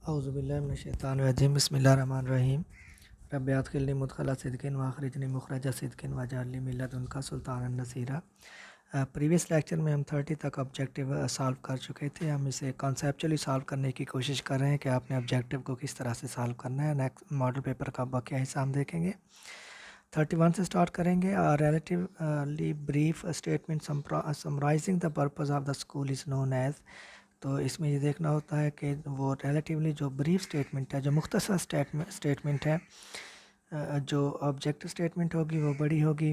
اعوذ باللہ من الشیطان الرجیم بسم اللہ الرحمن الرحیم رب ادخلنی مدخل صدق واخرجنی مخرج صدق واجعل لی من لدنک سلطانا نصیرا۔ پریویس لیکچر میں ہم 30 تک آبجیکٹیو سالو کر چکے تھے. ہم اسے کانسیپچولی سالو کرنے کی کوشش کر رہے ہیں کہ آپ نے آبجیکٹیو کو کس طرح سے سالو کرنا ہے. نیکسٹ ماڈل پیپر کا باقی حصہ ہم دیکھیں گے. 31 سے سٹارٹ کریں گے. Relatively brief statement summarizing the purpose of the school is known as. تو اس میں یہ دیکھنا ہوتا ہے کہ وہ ریلیٹیولی جو بریف اسٹیٹمنٹ ہے، جو مختصر اسٹیٹمنٹ ہے، جو آبجیکٹو اسٹیٹمنٹ ہوگی وہ بڑی ہوگی،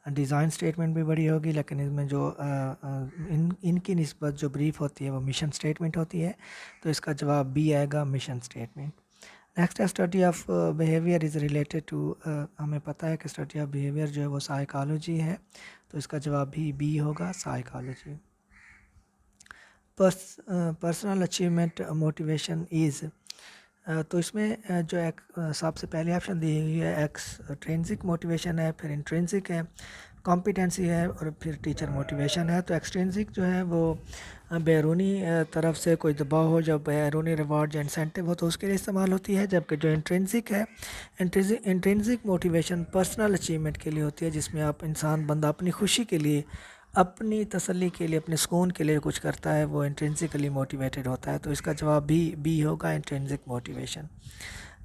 ڈیزائن اسٹیٹمنٹ بھی بڑی ہوگی، لیکن اس میں جو ان کی نسبت جو بریف ہوتی ہے وہ مشن اسٹیٹمنٹ ہوتی ہے. تو اس کا جواب بی آئے گا، مشن اسٹیٹمنٹ. نیکسٹ ہے study of behaviour is related to. ہمیں پتہ ہے کہ اسٹڈی آف بیہیویئر جو ہے وہ سائیکالوجی ہے، تو اس کا جواب بھی بی ہوگا، psychology. Personal achievement motivation is. تو اس میں جو ایک سب سے پہلی آپشن دی ہوئی ہے ایکسٹرینسک موٹیویشن ہے، پھر انٹرینسک ہے، کمپیٹنسی ہے، اور پھر ٹیچر موٹیویشن ہے. تو ایکسٹرینسک جو ہے وہ بیرونی طرف سے کوئی دباؤ ہو، جب بیرونی ریوارڈ یا انسینٹیو ہو تو اس کے لیے استعمال ہوتی ہے. جبکہ جو انٹرینسک ہے، انٹرینسک موٹیویشن پرسنل اچیومنٹ کے لیے ہوتی ہے، جس میں آپ بندہ اپنی خوشی کے لیے، اپنی تسلی کے لیے، اپنے سکون کے لیے کچھ کرتا ہے، وہ انٹرینسکلی موٹیویٹڈ ہوتا ہے. تو اس کا جواب بھی بی ہوگا، انٹرینسک موٹیویشن.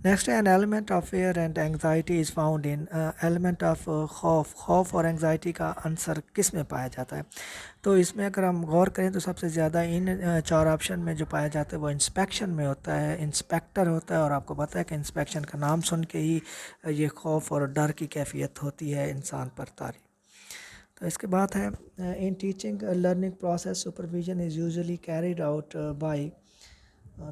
نیکسٹ ہے an element of fear and anxiety is found in. Element of خوف اور اینگزائٹی کا عنصر کس میں پایا جاتا ہے؟ تو اس میں اگر ہم غور کریں تو سب سے زیادہ ان 4 آپشن میں جو پایا جاتا ہے وہ انسپیکشن میں ہوتا ہے، انسپیکٹر ہوتا ہے. اور آپ کو پتہ ہے کہ انسپیکشن کا نام سن کے ہی یہ خوف اور ڈر کی کیفیت ہوتی ہے انسان پر طاری. تو اس کے بعد ہے in teaching learning process supervision is usually carried out by.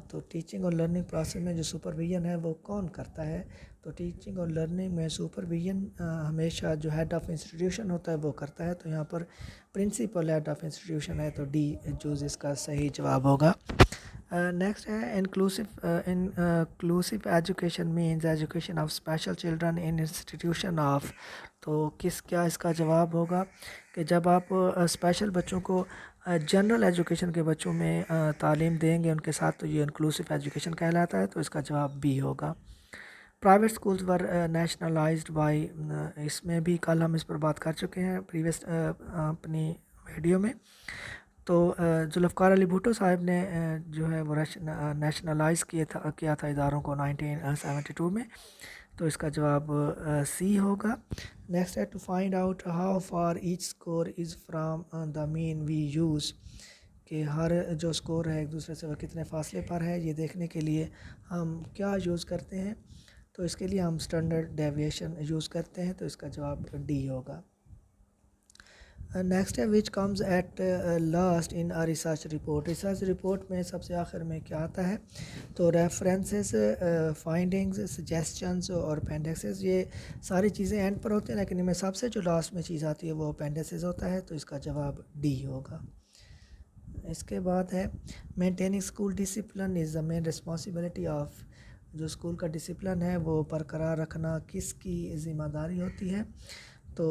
تو ٹیچنگ اور لرننگ پروسیس میں جو سپرویژن ہے وہ کون کرتا ہے؟ تو ٹیچنگ اور لرننگ میں سپرویژن ہمیشہ جو ہیڈ آف انسٹیٹیوشن ہوتا ہے وہ کرتا ہے. تو یہاں پر پرنسپل ہیڈ آف انسٹیٹیوشن ہے، تو ڈی چوز اس کا صحیح جواب ہوگا. نیکسٹ ہے inclusive education means education of special children in institution of. تو کیا اس کا جواب ہوگا کہ جب آپ اسپیشل بچوں کو جنرل ایجوکیشن کے بچوں میں تعلیم دیں گے ان کے ساتھ، تو یہ انکلوسیو ایجوکیشن کہلاتا ہے. تو اس کا جواب بی ہوگا. Private schools were nationalised by. اس میں بھی کل ہم اس پر بات کر چکے ہیں پریویس اپنی ویڈیو میں. تو ذوالفقار علی بھٹو صاحب نے جو ہے وہ نیشنلائز کیا تھا اداروں کو 1972 میں. تو اس کا جواب سی ہوگا. نیکسٹ ہے to find out how far each score is from the mean we use. کہ ہر جو اسکور ہے ایک دوسرے سے وہ کتنے فاصلے پر ہے، یہ دیکھنے کے لیے ہم کیا یوز کرتے ہیں؟ تو اس کے لیے ہم اسٹینڈرڈ ڈیویشن یوز کرتے ہیں. تو اس کا جواب ڈی ہوگا. نیکسٹ ہے which comes at last in research report. Research report میں سب سے آخر میں کیا آتا ہے؟ تو ریفرنسز، فائنڈنگز، سجیسچنز اور اپینڈکسز، یہ ساری چیزیں اینڈ پر ہوتے ہیں، لیکن ان میں سب سے جو لاسٹ میں چیز آتی ہے وہ اپینڈکسز ہوتا ہے. تو اس کا جواب ڈی ہوگا. اس کے بعد ہے maintaining school discipline is the main responsibility of. جو اسکول کا ڈسپلن ہے وہ برقرار رکھنا کس کی ذمہ داری ہوتی ہے؟ تو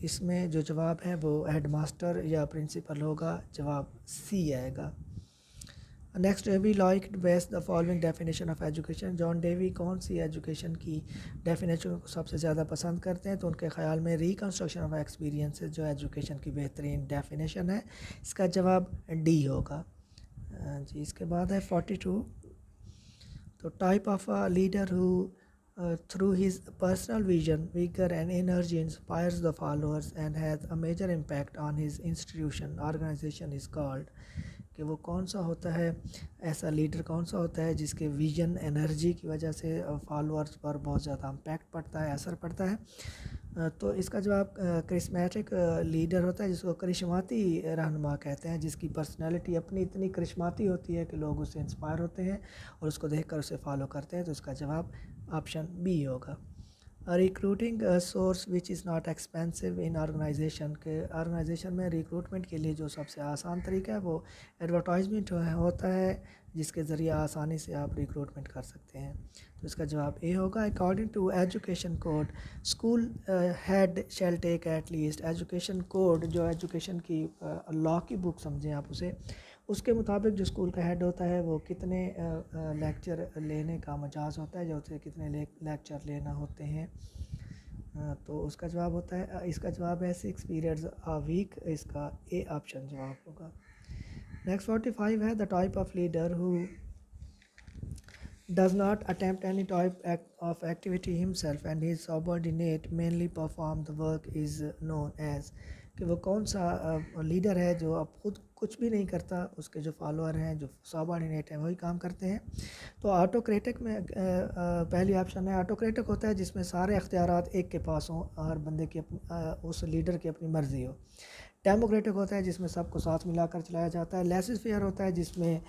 اس میں جو جواب ہے وہ ہیڈ ماسٹر یا پرنسپل ہوگا. جواب سی آئے گا. Next Dewey liked best the following definition of education. John Dewey کون سی ایجوکیشن کی ڈیفینیشن کو سب سے زیادہ پسند کرتے ہیں؟ تو ان کے خیال میں ریکنسٹرکشن آف ایکسپیرینس جو ایجوکیشن کی بہترین ڈیفینیشن ہے. اس کا جواب ڈی ہوگا. جی اس کے بعد ہے 42. تو type of leader who through his personal vision, vigor and energy inspires the followers and has a major impact on his institution, organization is called. کہ وہ کون سا ہوتا ہے، ایسا لیڈر کون سا ہوتا ہے جس کے ویژن، انرجی کی وجہ سے فالوورز پر بہت زیادہ امپیکٹ پڑتا ہے، اثر پڑتا ہے. تو اس کا جواب کرسمیٹک لیڈر ہوتا ہے، جس کو کرشماتی رہنما کہتے ہیں، جس کی پرسنالٹی اپنی اتنی کرشماتی ہوتی ہے کہ لوگ اس سے انسپائر ہوتے ہیں اور اس کو دیکھ کر اسے فالو کرتے ہیں. تو اس کا جواب آپشن بی ہوگا. Recruiting source which is not expensive in organization. کے آرگنائزیشن میں ریکروٹمنٹ کے لیے جو سب سے آسان طریقہ ہے وہ ایڈورٹائزمنٹ ہوتا ہے، جس کے ذریعے آسانی سے آپ ریکروٹمنٹ کر سکتے ہیں. تو اس کا جواب اے ہوگا. According to education code school head shall take at least. Education code جو ایجوکیشن کی لا کی بک سمجھیں آپ اسے، اس کے مطابق جو اسکول کا ہیڈ ہوتا ہے وہ کتنے لیکچر لینے کا مجاز ہوتا ہے، جو اسے کتنے لیکچر لینا ہوتے ہیں. تو اس کا جواب ہوتا ہے، اس کا جواب ہے 6 پیریڈز آ ویک. اس کا اے آپشن جواب ہوگا. نیکسٹ 45 ہے the type of leader who does not attempt any type of activity himself and his subordinate mainly perform the work is known as. کہ وہ کون سا لیڈر ہے جو اب خود کچھ بھی نہیں کرتا، اس کے جو فالوور ہیں، جو سابارڈینیٹ ہیں، وہی کام کرتے ہیں. تو آٹوکریٹک میں پہلی آپشن ہے آٹوکریٹک ہوتا ہے جس میں سارے اختیارات ایک کے پاس ہوں، ہر بندے کی اس لیڈر کی اپنی مرضی ہو. ڈیموکریٹک ہوتا ہے جس میں سب کو ساتھ ملا کر چلایا جاتا ہے. لیسز فیئر ہوتا ہے جس میں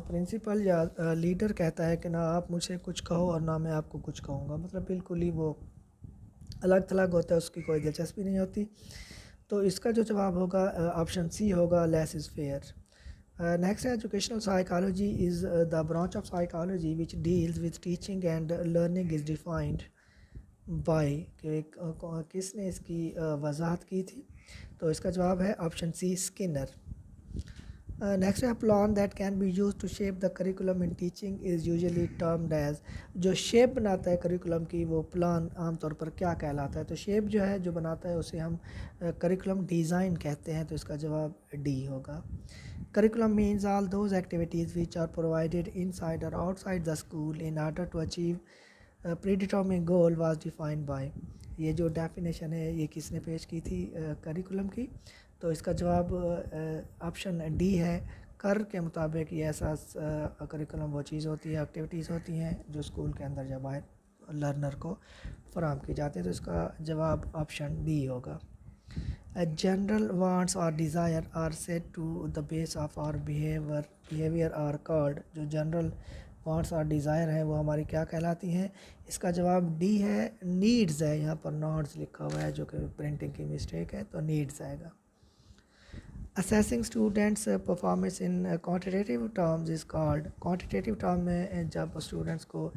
پرنسپل یا لیڈر کہتا ہے کہ نہ آپ مجھے کچھ کہو اور نہ میں آپ کو کچھ کہوں گا، مطلب بالکل ہی وہ الگ تھلگ ہوتا ہے، اس کی کوئی دلچسپی نہیں ہوتی. تو اس کا جو جواب ہوگا آپشن سی ہوگا، لیس از فیئر. نیکسٹ ہے educational psychology is the branch of psychology which deals with teaching and learning is defined by. کہ کس نے اس کی وضاحت کی تھی؟ تو اس کا جواب ہے آپشن سی، اسکنر. نیکسٹ ہے plan that can be used to shape the curriculum in teaching is usually termed as. جو شیپ بناتا ہے کریکولم کی وہ پلان عام طور پر کیا کہلاتا ہے؟ تو شیپ جو ہے جو بناتا ہے اسے ہم کریکولم ڈیزائن کہتے ہیں. تو اس کا جواب ڈی ہوگا. Curriculum means all those activities which are provided inside اور outside the school in order to achieve predetermined goal was defined by. یہ جو ڈیفینیشن ہے یہ کس نے پیش کی تھی کریکولم کی؟ تو اس کا جواب آپشن ڈی ہے. کر کے مطابق یہ ایسا کریکولم وہ چیز ہوتی ہے، ایکٹیویٹیز ہوتی ہیں جو اسکول کے اندر یا باہر لرنر کو فراہم کی جاتی ہیں. تو اس کا جواب آپشن ڈی ہوگا. جنرل وانٹس اور desire are set to the base of our behaviour are called. جو جنرل وانٹس اور ڈیزائر ہیں وہ ہماری کیا کہلاتی ہیں؟ اس کا جواب ڈی ہے، نیڈز ہے. یہاں پر ناٹس لکھا ہوا ہے جو کہ پرنٹنگ کی مسٹیک ہے، تو نیڈز آئے گا. Assessing students' performance in quantitative terms is called. quantitative term میں جب اسٹوڈنٹس کو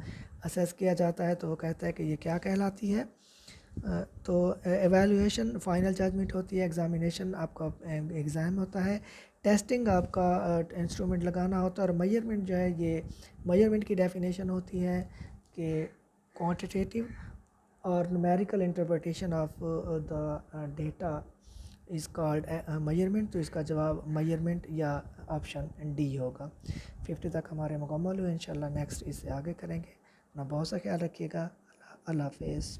اسیس کیا جاتا ہے تو وہ کہتا ہے کہ یہ کیا کہلاتی ہے؟ تو ایویلویشن فائنل ججمنٹ ہوتی ہے، ایگزامینیشن آپ کا ایگزام ہوتا ہے، ٹیسٹنگ آپ کا انسٹرومنٹ لگانا ہوتا ہے، اور میئرمنٹ جو ہے یہ میئرمنٹ کی ڈیفینیشن ہوتی ہے کہ کوانٹیٹیو اور numerical interpretation of the data is called measurement. تو اس کا جواب میئرمنٹ یا آپشن ڈی ہوگا. 50 تک ہمارے مکمل ہوئے. انشاءاللہ نیکسٹ اس سے آگے کریں گے. اپنا بہت سا خیال رکھیے گا. اللہ حافظ.